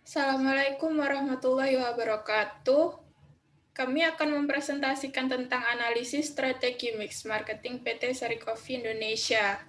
Assalamualaikum warahmatullahi wabarakatuh. Kami akan mempresentasikan tentang analisis strategi mix marketing PT Sari Coffee Indonesia.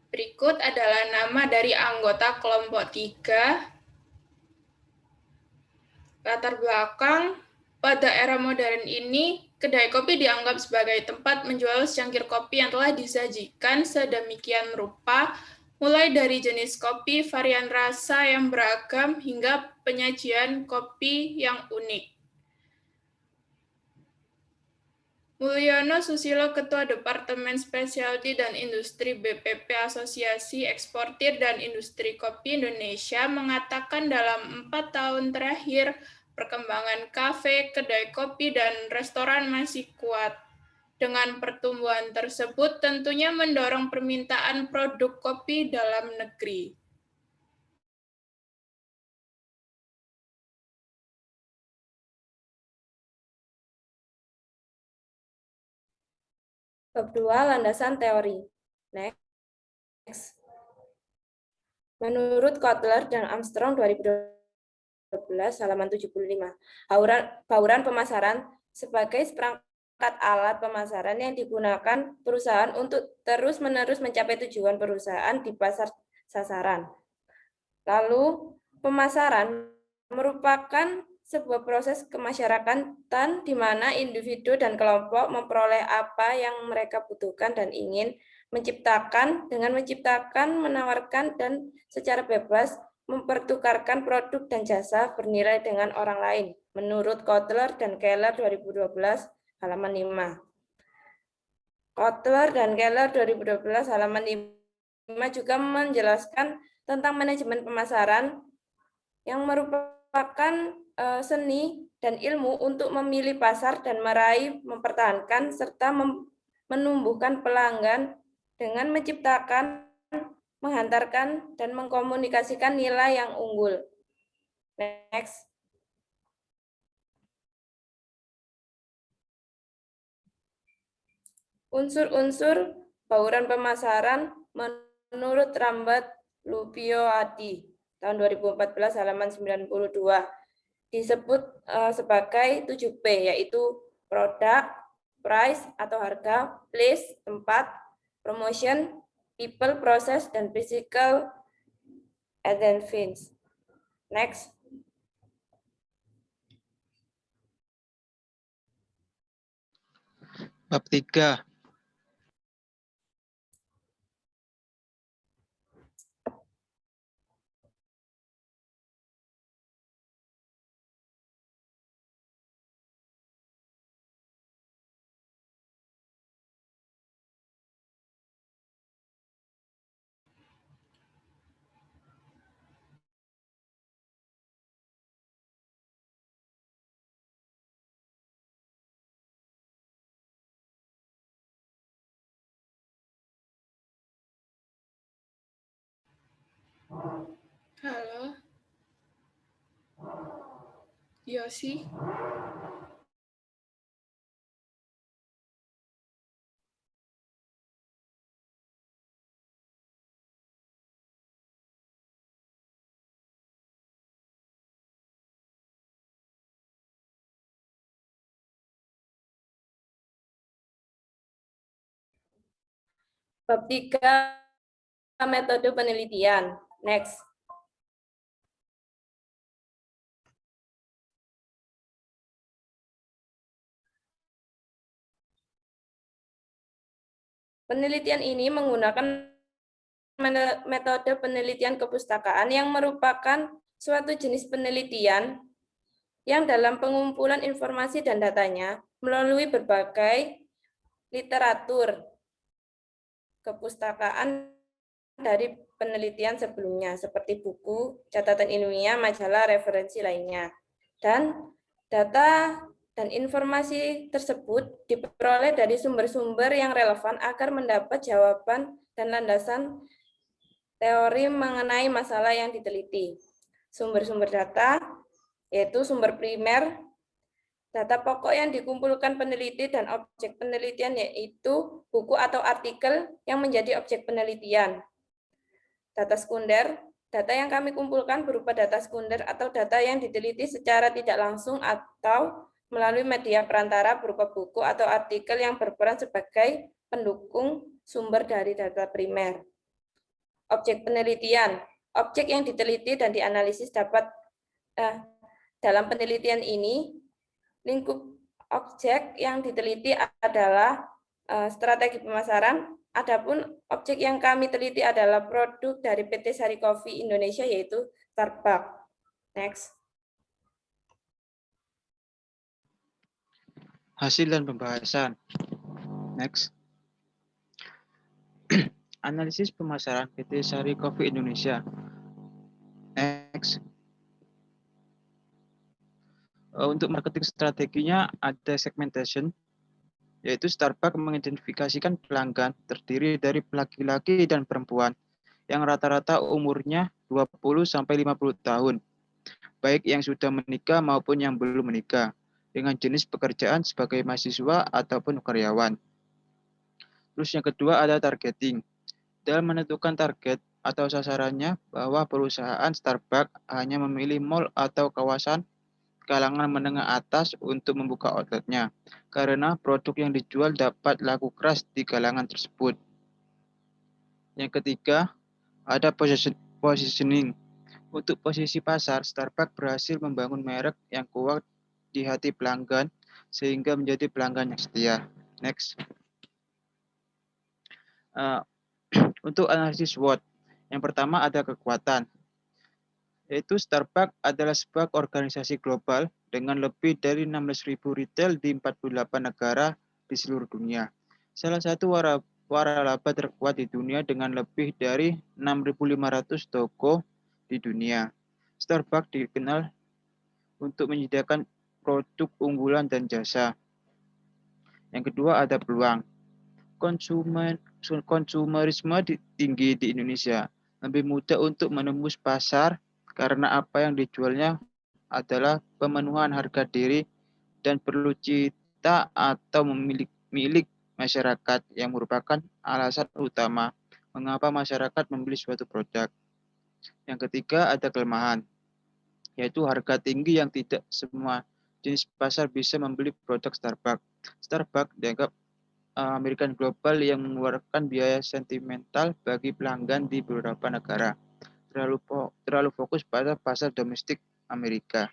Berikut adalah nama dari anggota kelompok 3. Latar belakang, pada era modern ini, kedai kopi dianggap sebagai tempat menjual secangkir kopi yang telah disajikan sedemikian rupa, mulai dari jenis kopi, varian rasa yang beragam, hingga penyajian kopi yang unik. Mulyono Susilo, Ketua Departemen Spesialty dan Industri BPP Asosiasi Eksportir dan Industri Kopi Indonesia, mengatakan dalam 4 tahun terakhir, perkembangan kafe, kedai kopi, dan restoran masih kuat. Dengan pertumbuhan tersebut tentunya mendorong permintaan produk kopi dalam negeri. Bab 2, landasan teori. Next. Menurut Kotler dan Armstrong 2012, halaman 75, bauran pemasaran sebagai seperangkat alat pemasaran yang digunakan perusahaan untuk terus-menerus mencapai tujuan perusahaan di pasar sasaran. Lalu, pemasaran merupakan sebuah proses kemasyarakatan di mana individu dan kelompok memperoleh apa yang mereka butuhkan dan ingin menciptakan, menawarkan, dan secara bebas mempertukarkan produk dan jasa bernilai dengan orang lain, menurut Kotler dan Keller 2012, halaman 5. Kotler dan Keller 2012, halaman 5 juga menjelaskan tentang manajemen pemasaran yang merupakan seni dan ilmu untuk memilih pasar dan meraih, mempertahankan, serta menumbuhkan pelanggan dengan menciptakan, menghantarkan, dan mengkomunikasikan nilai yang unggul. Next. Unsur-unsur bauran pemasaran menurut Rambat Lupio Adi tahun 2014 halaman 92 disebut sebagai 7P, yaitu produk, price atau harga, place tempat, promotion, people, process, dan physical advantage. Next. Bab 3. Halo, Yosi. Bab 3, metode penelitian. Next. Penelitian ini menggunakan metode penelitian kepustakaan yang merupakan suatu jenis penelitian yang dalam pengumpulan informasi dan datanya melalui berbagai literatur kepustakaan dari penelitian sebelumnya, seperti buku, catatan ilmiah, majalah, referensi lainnya. Dan data dan informasi tersebut diperoleh dari sumber-sumber yang relevan agar mendapat jawaban dan landasan teori mengenai masalah yang diteliti. Sumber-sumber data yaitu sumber primer, data pokok yang dikumpulkan peneliti, dan objek penelitian yaitu buku atau artikel yang menjadi objek penelitian. Data sekunder, Data yang kami kumpulkan berupa data sekunder atau data yang diteliti secara tidak langsung atau melalui media perantara berupa buku atau artikel yang berperan sebagai pendukung sumber dari data primer. Objek penelitian. Objek yang diteliti dan dianalisis dapat dalam penelitian ini, lingkup objek yang diteliti adalah strategi pemasaran. Adapun objek yang kami teliti adalah produk dari PT Sari Coffee Indonesia, yaitu Starbucks. Next. Hasil dan pembahasan. Next. Analisis pemasaran PT Sari Coffee Indonesia. Next. Untuk marketing strateginya ada segmentation, yaitu Starbucks mengidentifikasikan pelanggan terdiri dari laki-laki dan perempuan yang rata-rata umurnya 20-50 tahun, baik yang sudah menikah maupun yang belum menikah, dengan jenis pekerjaan sebagai mahasiswa ataupun karyawan. Terus yang kedua ada targeting. Dalam menentukan target atau sasarannya bahwa perusahaan Starbucks hanya memilih mall atau kawasan kalangan menengah atas untuk membuka outletnya, karena produk yang dijual dapat laku keras di kalangan tersebut. Yang ketiga, ada positioning. Untuk posisi pasar, Starbucks berhasil membangun merek yang kuat di hati pelanggan, sehingga menjadi pelanggan yang setia. Next. Untuk analisis SWOT, yang pertama ada kekuatan, yaitu Starbucks adalah sebuah organisasi global dengan lebih dari 16.000 retail di 48 negara di seluruh dunia. Salah satu waralaba terkuat di dunia dengan lebih dari 6.500 toko di dunia. Starbucks dikenal untuk menyediakan produk unggulan dan jasa. Yang kedua ada peluang. Konsumerisme tinggi di Indonesia. Lebih mudah untuk menembus pasar karena apa yang dijualnya adalah pemenuhan harga diri dan perlu cita atau milik masyarakat yang merupakan alasan utama mengapa masyarakat membeli suatu produk. Yang ketiga ada kelemahan, yaitu harga tinggi yang tidak semua jenis pasar bisa membeli produk Starbucks. Starbucks dianggap American Global yang mengeluarkan biaya sentimental bagi pelanggan di beberapa negara. Terlalu fokus pada pasar domestik Amerika.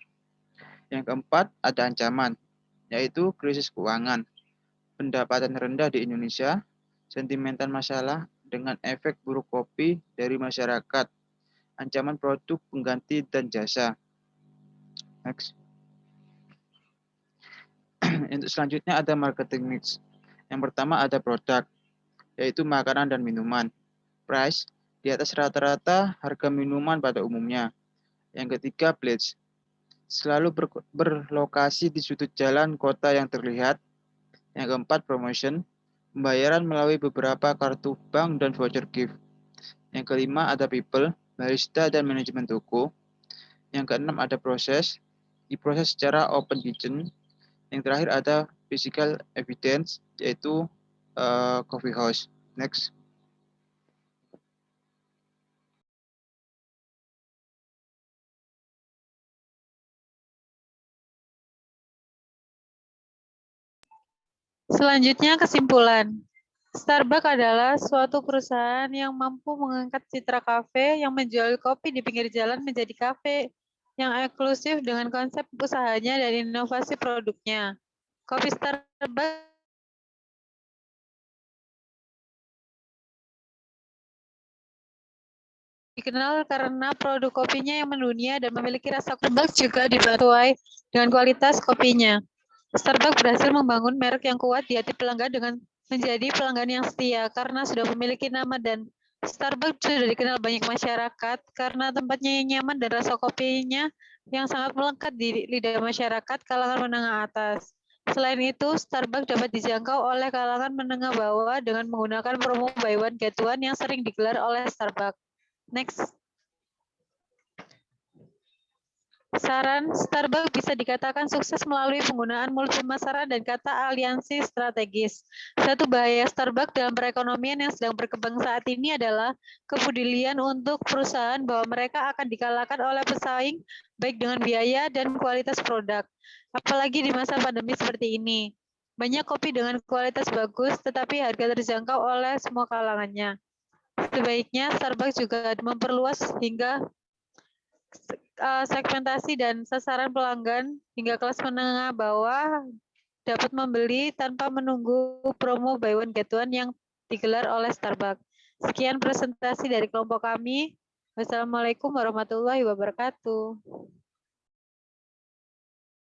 Yang keempat, ada ancaman, yaitu krisis keuangan, pendapatan rendah di Indonesia, sentimental masalah dengan efek buruk kopi dari masyarakat, ancaman produk pengganti dan jasa. Next. Untuk selanjutnya ada marketing mix. Yang pertama ada produk, yaitu makanan dan minuman. Price, di atas rata-rata harga minuman pada umumnya. Yang ketiga, place, selalu berlokasi di sudut jalan kota yang terlihat. Yang keempat, promotion, pembayaran melalui beberapa kartu bank dan voucher gift. Yang kelima, ada people, barista dan manajemen toko. Yang keenam, ada proses, diproses secara open kitchen. Yang terakhir ada physical evidence, yaitu coffee house. Next. Selanjutnya kesimpulan. Starbucks adalah suatu perusahaan yang mampu mengangkat citra kafe yang menjual kopi di pinggir jalan menjadi kafe yang eksklusif dengan konsep usahanya dan inovasi produknya. Kopi Starbucks dikenal karena produk kopinya yang mendunia dan memiliki rasa Starbucks juga dibantuai dengan kualitas kopinya. Starbucks berhasil membangun merek yang kuat di hati pelanggan dengan menjadi pelanggan yang setia karena sudah memiliki nama, dan Starbucks sudah dikenal banyak masyarakat karena tempatnya yang nyaman dan rasa kopinya yang sangat melekat di lidah masyarakat kalangan menengah atas. Selain itu, Starbucks dapat dijangkau oleh kalangan menengah bawah dengan menggunakan promo buy one get one yang sering digelar oleh Starbucks. Next. Saran, Starbucks bisa dikatakan sukses melalui penggunaan mulut pemasaran dan kata aliansi strategis. Satu bahaya Starbucks dalam perekonomian yang sedang berkembang saat ini adalah kepedulian untuk perusahaan bahwa mereka akan dikalahkan oleh pesaing baik dengan biaya dan kualitas produk. Apalagi di masa pandemi seperti ini. Banyak kopi dengan kualitas bagus tetapi harga terjangkau oleh semua kalangannya. Sebaiknya Starbucks juga memperluas hingga segmentasi dan sasaran pelanggan hingga kelas menengah bawah dapat membeli tanpa menunggu promo buy one get one yang digelar oleh Starbucks. Sekian presentasi dari kelompok kami. Wassalamualaikum warahmatullahi wabarakatuh.